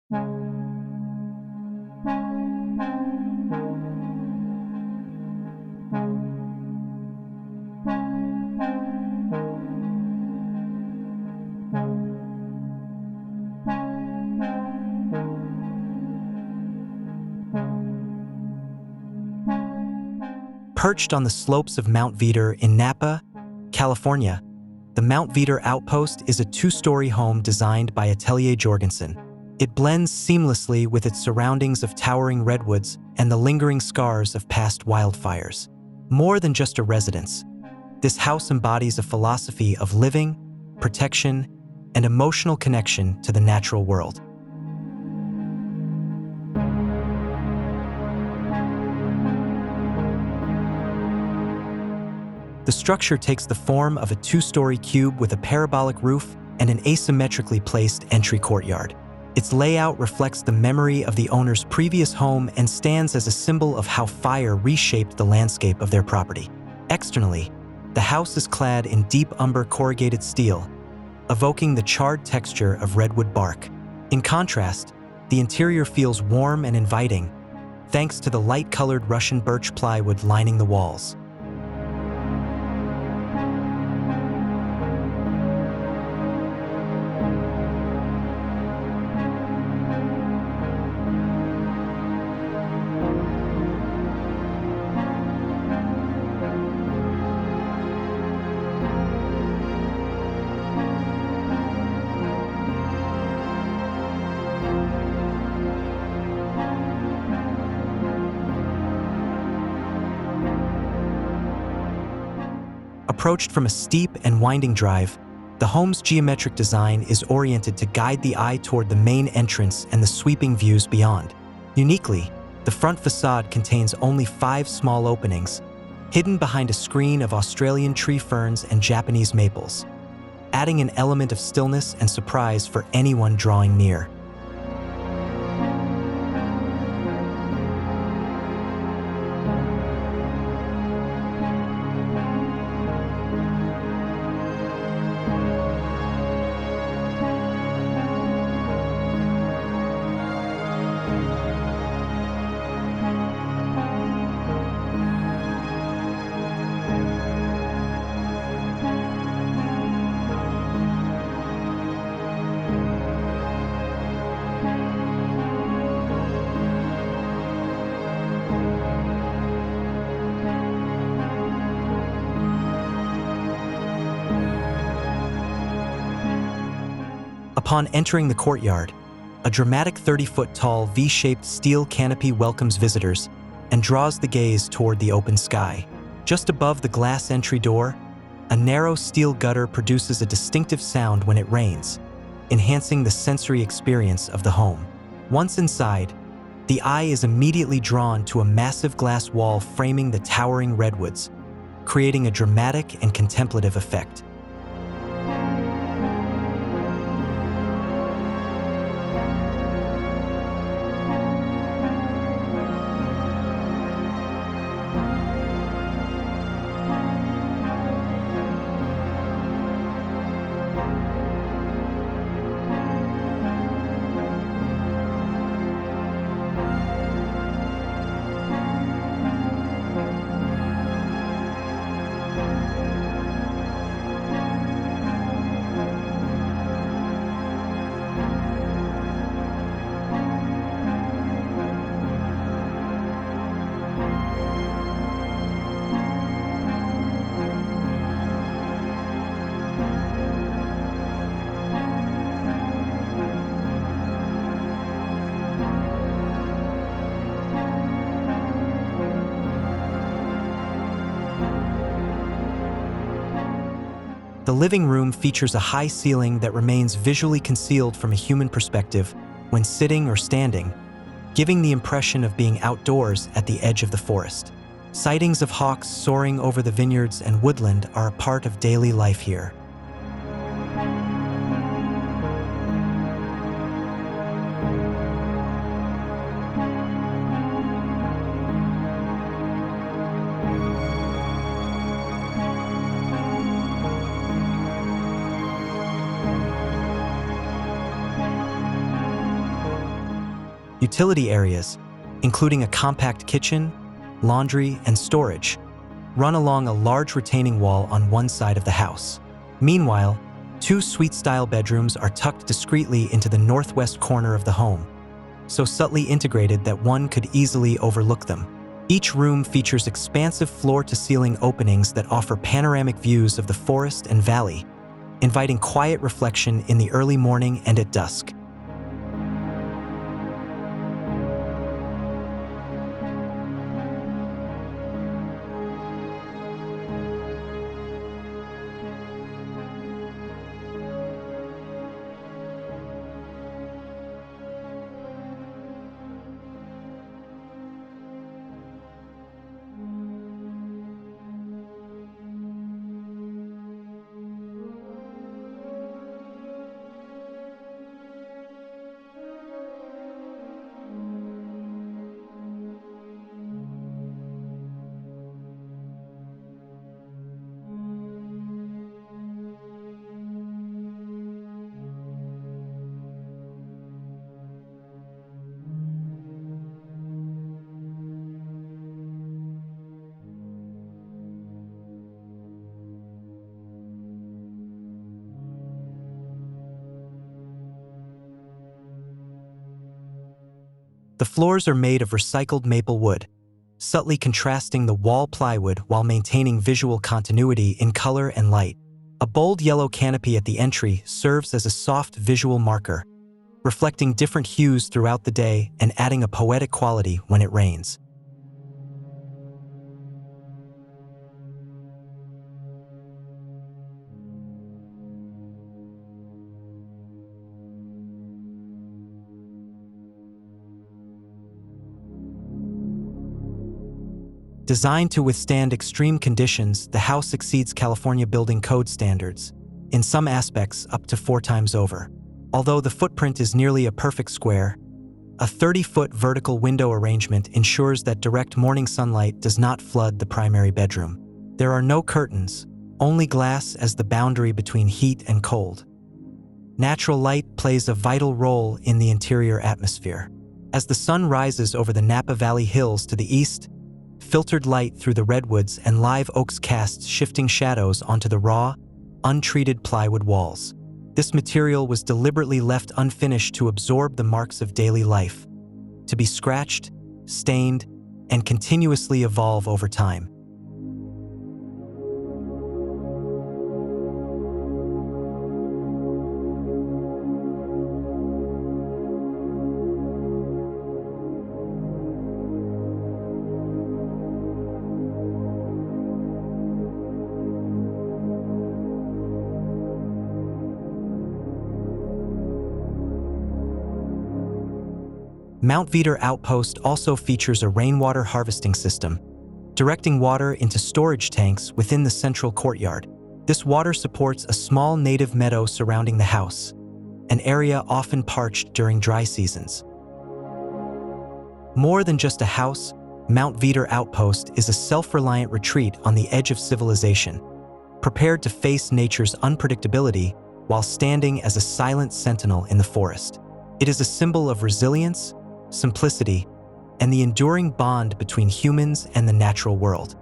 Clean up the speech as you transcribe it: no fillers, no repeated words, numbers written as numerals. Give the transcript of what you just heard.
Perched on the slopes of Mount Veeder in Napa, California, the Mount Veeder Outpost is a two-story home designed by Atelier Jorgensen. It blends seamlessly with its surroundings of towering redwoods and the lingering scars of past wildfires. More than just a residence, this house embodies a philosophy of living, protection, and emotional connection to the natural world. The structure takes the form of a two-story cube with a parabolic roof and an asymmetrically placed entry courtyard. Its layout reflects the memory of the owner's previous home and stands as a symbol of how fire reshaped the landscape of their property. Externally, the house is clad in deep umber corrugated steel, evoking the charred texture of redwood bark. In contrast, the interior feels warm and inviting, thanks to the light-colored Russian birch plywood lining the walls. Approached from a steep and winding drive, the home's geometric design is oriented to guide the eye toward the main entrance and the sweeping views beyond. Uniquely, the front facade contains only 5 small openings, hidden behind a screen of Australian tree ferns and Japanese maples, adding an element of stillness and surprise for anyone drawing near. Upon entering the courtyard, a dramatic 30-foot-tall V-shaped steel canopy welcomes visitors and draws the gaze toward the open sky. Just above the glass entry door, a narrow steel gutter produces a distinctive sound when it rains, enhancing the sensory experience of the home. Once inside, the eye is immediately drawn to a massive glass wall framing the towering redwoods, creating a dramatic and contemplative effect. The living room features a high ceiling that remains visually concealed from a human perspective when sitting or standing, giving the impression of being outdoors at the edge of the forest. Sightings of hawks soaring over the vineyards and woodland are a part of daily life here. Utility areas, including a compact kitchen, laundry, and storage, run along a large retaining wall on one side of the house. Meanwhile, two suite-style bedrooms are tucked discreetly into the northwest corner of the home, so subtly integrated that one could easily overlook them. Each room features expansive floor-to-ceiling openings that offer panoramic views of the forest and valley, inviting quiet reflection in the early morning and at dusk. The floors are made of recycled maple wood, subtly contrasting the wall plywood while maintaining visual continuity in color and light. A bold yellow canopy at the entry serves as a soft visual marker, reflecting different hues throughout the day and adding a poetic quality when it rains. Designed to withstand extreme conditions, the house exceeds California building code standards, in some aspects up to 4 times over. Although the footprint is nearly a perfect square, a 30-foot vertical window arrangement ensures that direct morning sunlight does not flood the primary bedroom. There are no curtains, only glass as the boundary between heat and cold. Natural light plays a vital role in the interior atmosphere. As the sun rises over the Napa Valley hills to the east, filtered light through the redwoods and live oaks casts shifting shadows onto the raw, untreated plywood walls. This material was deliberately left unfinished to absorb the marks of daily life, to be scratched, stained, and continuously evolve over time. Mount Veeder Outpost also features a rainwater harvesting system, directing water into storage tanks within the central courtyard. This water supports a small native meadow surrounding the house, an area often parched during dry seasons. More than just a house, Mount Veeder Outpost is a self-reliant retreat on the edge of civilization, prepared to face nature's unpredictability while standing as a silent sentinel in the forest. It is a symbol of resilience, simplicity, and the enduring bond between humans and the natural world.